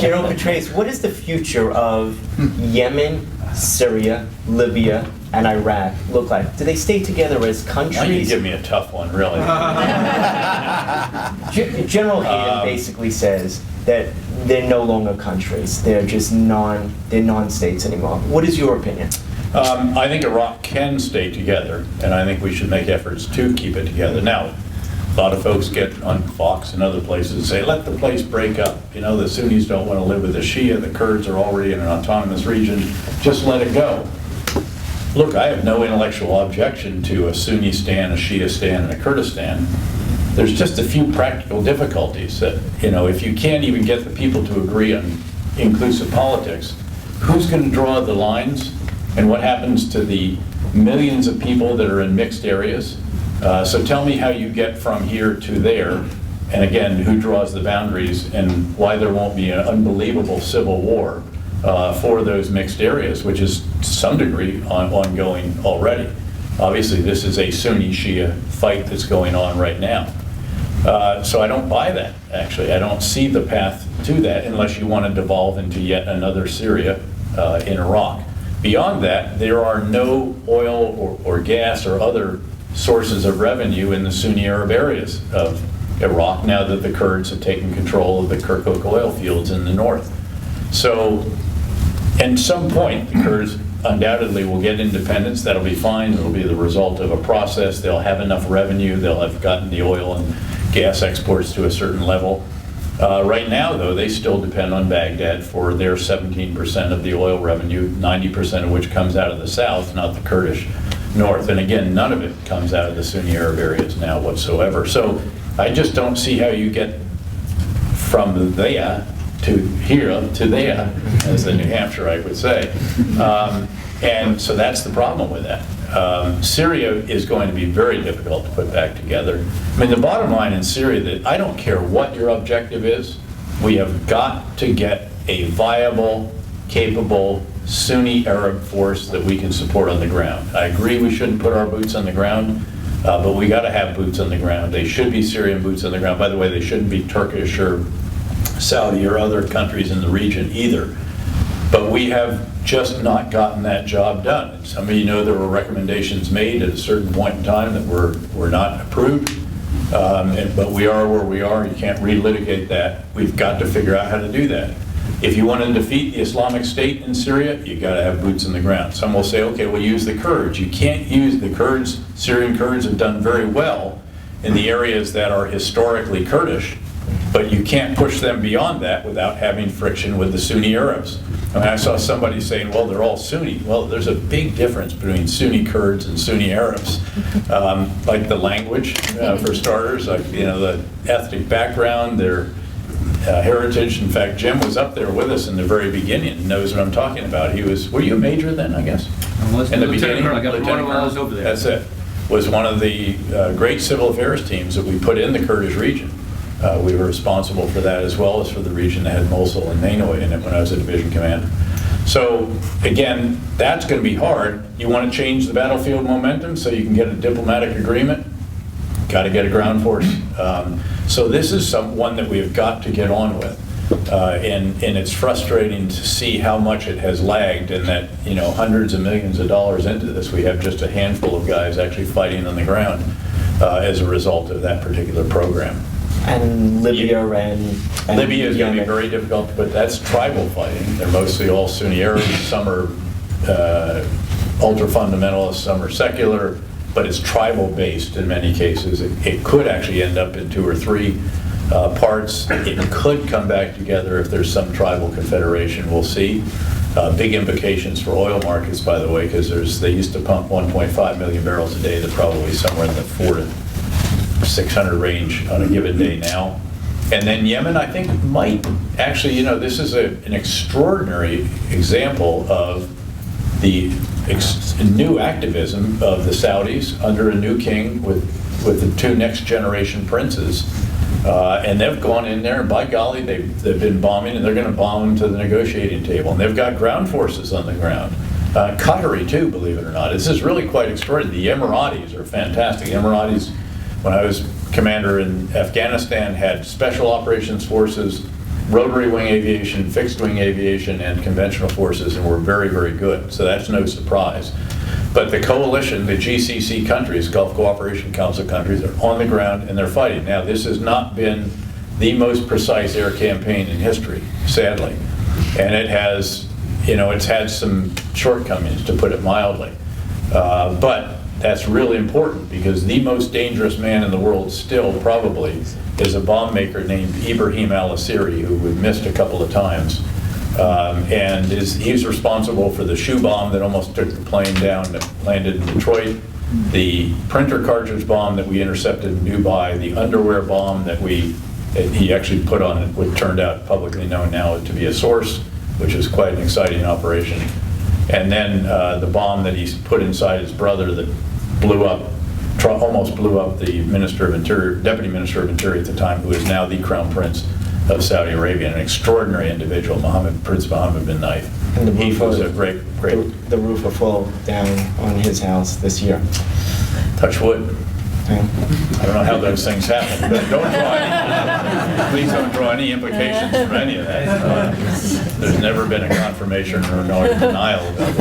General Petraeus, what is the future of Yemen, Syria, Libya, and Iraq look like? Do they stay together as countries? Now you give me a tough one, really. General Hayden basically says that they're no longer countries. They're just non-states anymore. What is your opinion? I think Iraq can stay together, and I think we should make efforts to keep it together. Now, a lot of folks get on Fox and other places and say, let the place break up. You know, the Sunnis don't want to live with the Shia, the Kurds are already in an autonomous region, just let it go. Look, I have no intellectual objection to a Sunni stan, a Shia stan, and a Kurdistan. There's just a few practical difficulties that, you know, if you can't even get the people to agree on inclusive politics, who's going to draw the lines? And what happens to the millions of people that are in mixed areas? So tell me how you get from here to there, and again, who draws the boundaries, and why there won't be an unbelievable civil war for those mixed areas, which is to some degree ongoing already. Obviously, this is a Sunni-Shia fight that's going on right now. So I don't buy that, actually. I don't see the path to that unless you want to devolve into yet another Syria in Iraq. Beyond that, there are no oil or gas or other sources of revenue in the Sunni Arab areas of Iraq now that the Kurds have taken control of the Kirkuk oil fields in the north. So at some point, the Kurds undoubtedly will get independence. That'll be fine. It'll be the result of a process. They'll have enough revenue. They'll have gotten the oil and gas exports to a certain level. Right now, though, they still depend on Baghdad for their 17% of the oil revenue, 90% of which comes out of the south, not the Kurdish north. And again, none of it comes out of the Sunni Arab areas now whatsoever. So I just don't see how you get from there to here to there, as the New Hampshireite would say. And so that's the problem with that. Syria is going to be very difficult to put back together. I mean, the bottom line in Syria, that I don't care what your objective is, we have got to get a viable, capable Sunni Arab force that we can support on the ground. I agree we shouldn't put our boots on the ground, but we got to have boots on the ground. They should be Syrian boots on the ground. By the way, they shouldn't be Turkish or Saudi or other countries in the region either. But we have just not gotten that job done. And some of you know there were recommendations made at a certain point in time that were not approved. But we are where we are. You can't relitigate that. We've got to figure out how to do that. If you want to defeat the Islamic State in Syria, you've got to have boots on the ground. Some will say, okay, we'll use the Kurds. You can't use the Kurds. Syrian Kurds have done very well in the areas that are historically Kurdish, but you can't push them beyond that without having friction with the Sunni Arabs. I mean, I saw somebody saying, well, they're all Sunni. Well, there's a big difference between Sunni Kurds and Sunni Arabs. Like the language, for starters, like, you know, the ethnic background, their heritage. In fact, Jim was up there with us in the very beginning and knows what I'm talking about. He was, were you a major then, I guess? I was in the beginning? I got promoted when I was over there. That's it. Was one of the great civil affairs teams that we put in the Kurdish region. We were responsible for that as well as for the region that had Mosul and Nainoy in it when I was a division commander. So again, that's going to be hard. You want to change the battlefield momentum so you can get a diplomatic agreement? Got to get a ground force. So this is one that we've got to get on with. And it's frustrating to see how much it has lagged, and that, you know, hundreds of millions of dollars into this, we have just a handful of guys actually fighting on the ground as a result of that particular program. And Libya and Libya is going to be Yemen. very difficult, but that's tribal fighting. They're mostly all Sunni Arabs. Some are ultra-fundamentalists, some are secular, but it's tribal-based in many cases. It could actually end up in 2 or 3 parts. It could come back together if there's some tribal confederation. We'll see. Big implications for oil markets, by the way, because they used to pump 1.5 million barrels a day. They're probably somewhere in the 400 to 600 range on a given day now. And then Yemen, I think, might actually, you know, this is an extraordinary example of the new activism of the Saudis under a new king with the 2 next generation princes. And they've gone in there, and by golly, they've been bombing, and they're going to bomb them to the negotiating table. And they've got ground forces on the ground. Qatari too, believe it or not. This is really quite extraordinary. The Emiratis are fantastic. Emiratis, when I was commander in Afghanistan, had special operations forces, rotary wing aviation, fixed wing aviation, and conventional forces, and we're very, very good. So that's no surprise. But the coalition, the GCC countries, Gulf Cooperation Council countries, are on the ground and they're fighting. Now, this has not been the most precise air campaign in history, sadly. And it has, you know, it's had some shortcomings, to put it mildly. But that's really important because the most dangerous man in the world still probably is a bomb maker named Ibrahim al-Asiri, who we've missed a couple of times. And he's responsible for the shoe bomb that almost took the plane down that landed in Detroit, the printer cartridge bomb that we intercepted in Dubai, the underwear bomb that he actually put on what turned out publicly known now to be a source, which is quite an exciting operation. And then the bomb that he put inside his brother that almost blew up the Minister of Interior, Deputy Minister of Interior at the time, who is now the Crown Prince of Saudi Arabia, an extraordinary individual, Prince Mohammed bin Nayef. And He was a great. The roof will fall down on his house this year. Touch wood. Okay. I don't know how those things happen, but don't draw please don't draw any implications from any of that. There's never been a confirmation or no denial of it.